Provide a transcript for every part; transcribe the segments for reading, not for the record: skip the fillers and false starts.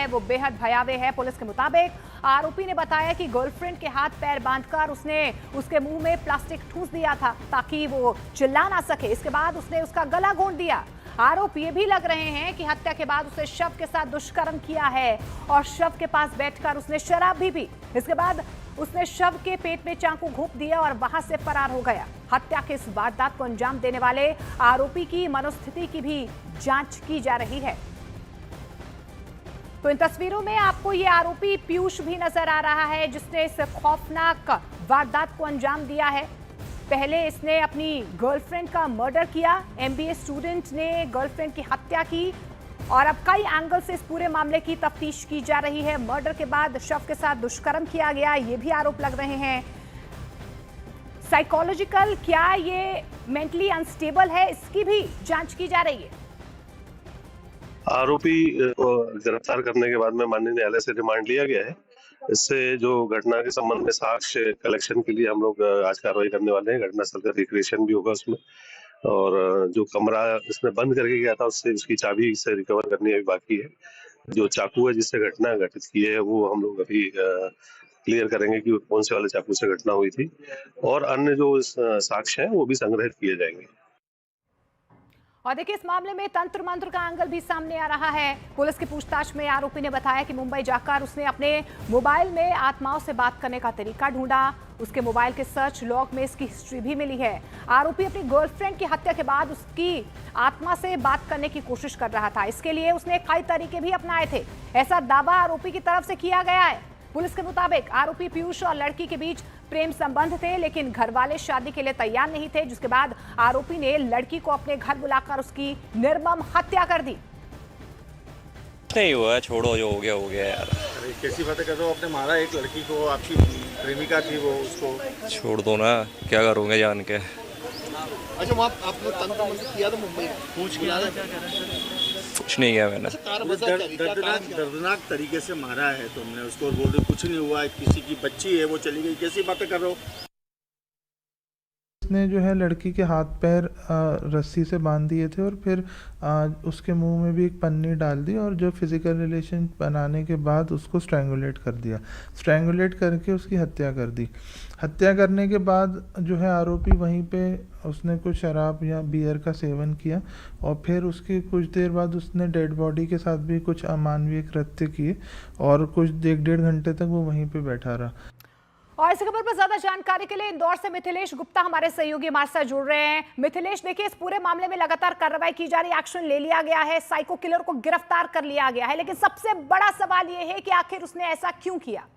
है वो बेहद भयावह है। पुलिस के मुताबिक आरोपी ने बताया कि गर्लफ्रेंड के हाथ पैर बांधकर उसने उसके मुंह में प्लास्टिक ठूंस दिया था ताकि वो चिल्ला ना सके। इसके बाद उसने उसका गला घोंट दिया। आरोप ये भी लग रहे हैं कि हत्या के बाद उसने शव के साथ दुष्कर्म किया है और शव के पास बैठकर उसने शराब भी पी। इसके बाद उसने शव के पेट में चाकू घोंप दिया और वहां से फरार हो गया। हत्या के इस वारदात को अंजाम देने वाले आरोपी की मनोस्थिति की भी जांच की जा रही है। तो इन तस्वीरों में आपको ये आरोपी पीयूष भी नजर आ रहा है जिसने इस खौफनाक वारदात को अंजाम दिया है। पहले इसने अपनी गर्लफ्रेंड का मर्डर किया, एमबीए स्टूडेंट ने गर्लफ्रेंड की हत्या की और अब कई एंगल से इस पूरे मामले की तफ्तीश की जा रही है। मर्डर के बाद शव के साथ दुष्कर्म किया गया, ये भी आरोप लग रहे हैं। साइकोलॉजिकल, क्या ये मेंटली अनस्टेबल है, इसकी भी जांच की जा रही है। आरोपी को गिरफ्तार करने के बाद में माननीय न्यायालय से रिमांड लिया गया है। इससे जो घटना के संबंध में साक्ष्य कलेक्शन के लिए हम लोग आज कार्रवाई करने वाले हैं। घटनास्थल का रिक्रिएशन भी होगा उसमें, और जो कमरा इसमें बंद करके गया था उससे उसकी चाबी से रिकवर करनी अभी बाकी है। जो चाकू है जिससे घटना घटित की है वो हम लोग अभी क्लियर करेंगे कि कौन से वाले चाकू से घटना हुई थी, और अन्य जो साक्ष्य हैं वो भी संग्रहित किए जाएंगे। और देखिए इस मामले में तंत्र मंत्र का एंगल भी सामने आ रहा है। पुलिस की पूछताछ में आरोपी ने बताया कि मुंबई जाकर उसने अपने मोबाइल में आत्माओं से बात करने का तरीका ढूंढा। उसके मोबाइल के सर्च लॉग में इसकी हिस्ट्री भी मिली है। आरोपी अपनी गर्लफ्रेंड की हत्या के बाद उसकी आत्मा से बात करने की कोशिश कर रहा था। इसके लिए उसने कई तरीके भी अपनाए थे, ऐसा दावा आरोपी की तरफ से किया गया है। पुलिस के मुताबिक आरोपी पीयूष और लड़की के बीच प्रेम संबंध थे, लेकिन घर वाले शादी के लिए तैयार नहीं थे, जिसके बाद आरोपी ने लड़की को अपने घर बुलाकर उसकी निर्मम हत्या कर दी। नहीं हुआ, छोड़ो, जो हो गया यार। अरे कैसी बातें कर रहे हो, आपने मारा एक लड़की को, आपकी प्रेमिका थी वो, उसको छोड़ दो ना, क्या करोगे जान के। अच्छा वहाँ आपने तंत्र मंत्र किया था मुंबई, पूछ किया था, क्या कह रहे हैं? कुछ नहीं किया मैंने। दर्दनाक तरीके से मारा है तुमने उसको और बोल रहे कुछ नहीं हुआ, किसी की बच्ची है वो चली गई, कैसी बातें कर रहे हो? उसने जो है लड़की के हाथ पैर रस्सी से बांध दिए थे और फिर उसके मुंह में भी एक पन्नी डाल दी और जो फिजिकल रिलेशन बनाने के बाद उसको स्ट्रैंगुलेट कर दिया। स्ट्रैंगुलेट करके उसकी हत्या कर दी। हत्या करने के बाद जो है आरोपी वहीं पे उसने कुछ शराब या बियर का सेवन किया और फिर उसके कुछ देर बाद उसने डेड बॉडी के साथ भी कुछ अमानवीय कृत्य किए और कुछ 1-1.5 घंटे तक वो वहीं पे बैठा रहा। और इस खबर पर ज्यादा जानकारी के लिए इंदौर से मिथिलेश गुप्ता हमारे सहयोगी हमारे साथ जुड़ रहे हैं। मिथिलेश, देखिए इस पूरे मामले में लगातार कार्रवाई की जा रही है, एक्शन ले लिया गया है, साइको किलर को गिरफ्तार कर लिया गया है, लेकिन सबसे बड़ा सवाल यह है कि आखिर उसने ऐसा क्यों किया।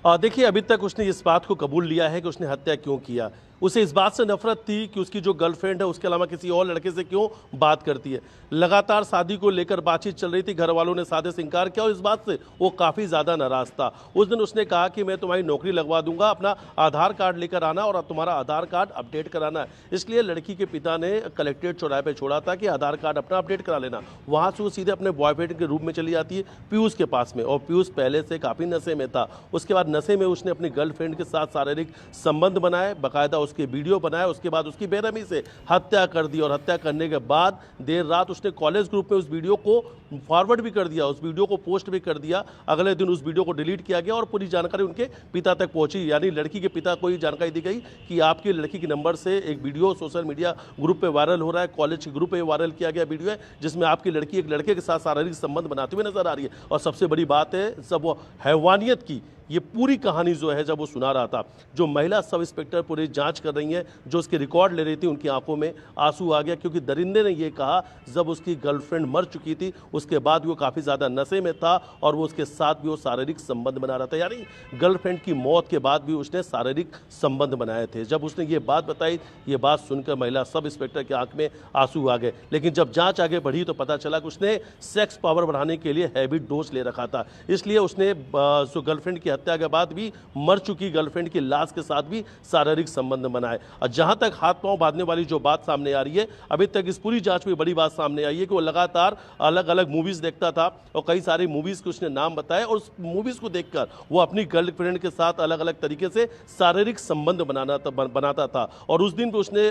देखिए अभी तक उसने इस बात को कबूल लिया है कि उसने हत्या क्यों किया। उसे इस बात से नफरत थी कि उसकी जो गर्लफ्रेंड है उसके अलावा किसी और लड़के से क्यों बात करती है। लगातार शादी को लेकर बातचीत चल रही थी, घर वालों ने शादी से इनकार किया और इस बात से वो काफ़ी ज़्यादा नाराज़ था। उस दिन उसने कहा कि मैं तुम्हारी नौकरी लगवा दूंगा, अपना आधार कार्ड लेकर आना और तुम्हारा आधार कार्ड अपडेट कराना है। इसलिए लड़की के पिता ने कलेक्ट्रेट चौराहे पर छोड़ा था कि आधार कार्ड अपना अपडेट करा लेना। वहाँ से वो सीधे अपने बॉयफ्रेंड के रूम में चली जाती है पीयूष के पास में, और पीयूष पहले से काफ़ी नशे में था। उसके बाद नशे में उसने अपनी गर्लफ्रेंड के साथ शारीरिक संबंध बनाए, बाकायदा उसके वीडियो बनाए, उसके बाद उसकी बेरहमी से हत्या कर दी और हत्या करने के बाद देर रात उसने कॉलेज ग्रुप में उस वीडियो को फॉरवर्ड भी कर दिया, उस वीडियो को पोस्ट भी कर दिया। अगले दिन उस वीडियो को डिलीट किया गया और पूरी जानकारी उनके पिता तक पहुंची, यानी लड़की के पिता को ये जानकारी दी गई कि आपकी लड़की के नंबर से एक वीडियो सोशल मीडिया ग्रुप पे वायरल हो रहा है, कॉलेज के ग्रुप पे वायरल किया गया वीडियो है जिसमें आपकी लड़की एक लड़के के साथ शारीरिक संबंध बनाते हुए नजर आ रही है। और सबसे बड़ी बात है सब वो हैवानियत की ये पूरी कहानी जो है जब वो सुना रहा था, जो महिला सब इंस्पेक्टर पुलिस जांच कर रही है, जो उसके रिकॉर्ड ले रही थी, उनकी आंखों में आंसू आ गया, क्योंकि दरिंदे ने ये कहा जब उसकी गर्लफ्रेंड मर चुकी थी उसके बाद वो काफ़ी ज़्यादा नशे में था और वो उसके साथ भी वो शारीरिक संबंध बना रहा था, यानी गर्लफ्रेंड की मौत के बाद भी उसने शारीरिक संबंध बनाए थे। जब उसने ये बात बताई, ये बात सुनकर महिला सब इंस्पेक्टर की आंख में आंसू आ गए। लेकिन जब जाँच आगे बढ़ी तो पता चला कि उसने सेक्स पावर बढ़ाने के लिए हैवी डोज ले रखा था, इसलिए उसने जो गर्लफ्रेंड की हत्या के बाद भी मर चुकी गर्लफ्रेंड की लाश के साथ भी शारीरिक संबंध बनाए। और जहां तक हाथ पांव बांधने वाली जो बात सामने आ रही है, अभी तक इस पूरी जांच में बड़ी बात सामने आई है कि वो लगातार अलग अलग मूवीज देखता था और कई सारी मूवीज के उसने नाम बताए और उस मूवीज को देखकर वो अपनी गर्लफ्रेंड के साथ अलग अलग तरीके से शारीरिक संबंध बनाता था। और उस दिन भी उसने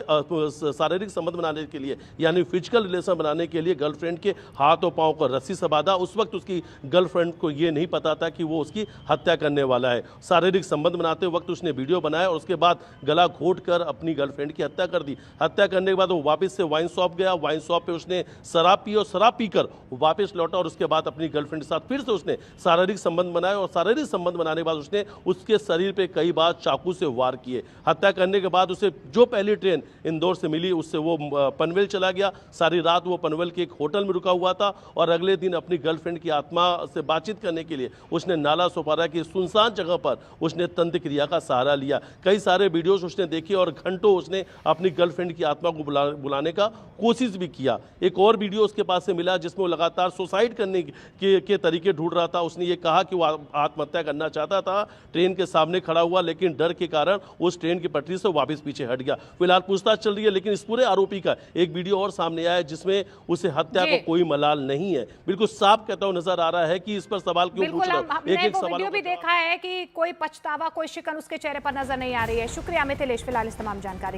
शारीरिक संबंध बनाने के लिए यानी फिजिकल रिलेशन बनाने के लिए गर्लफ्रेंड के हाथ और पांव को रस्सी से बांधा। उस वक्त उसकी गर्लफ्रेंड को ये नहीं पता था कि वो उसकी हत्या करने वाला है। शारीरिक संबंध बनाते वक्त उसने वीडियो बनाया और उसके बाद गला घोट कर अपनी गर्लफ्रेंड की हत्या कर दी। हत्या करने के बाद वो वापस से वाइन शॉप गया, वाइन शॉप पे उसने शराब पी और शराब पीकर वापस लौटा और उसके बाद अपनी गर्लफ्रेंड के साथ फिर से उसने शारीरिक संबंध बनाया और शारीरिक संबंध बनाने के बाद उसने उसके शरीर पे कई बार चाकू से वार किए। हत्या करने के बाद उसे जो पहली ट्रेन इंदौर से मिली उससे वो पनवेल चला गया। सारी रात वो पनवेल के एक होटल में रुका हुआ था और अगले दिन अपनी गर्लफ्रेंड की आत्मा से बातचीत करने के लिए उसने नाला सोपारा की सुनसान जगह पर उसने तंत्र क्रिया का सहारा लिया। कई सारे वीडियोस उसने देखे और घंटों उसने अपनी गर्लफ्रेंड की आत्मा को बुलाने का कोशिश भी किया। एक और वीडियो उसके पास से मिला जिसमें वो लगातार सुसाइड करने के तरीके ढूंढ रहा था। उसने ये कहा कि वो आत्महत्या करना चाहता था, ट्रेन के सामने खड़ा हुआ लेकिन डर के कारण उस ट्रेन की पटरी से वापस पीछे हट गया। फिलहाल पूछताछ चल रही है लेकिन इस पूरे आरोपी का एक वीडियो और सामने आया है जिसमें उसे हत्या को कोई मलाल नहीं है। बिल्कुल साफ कहता हुआ नजर आ रहा है कि इस पर सवाल क्यों पूछ रहा हूं। हमने वो वीडियो भी देखा है कि कोई पछतावा, कोई शिकन उसके चेहरे पर नजर नहीं आ रही है। शुक्रिया मिथिलेश फिलहाल इस तमाम जानकारी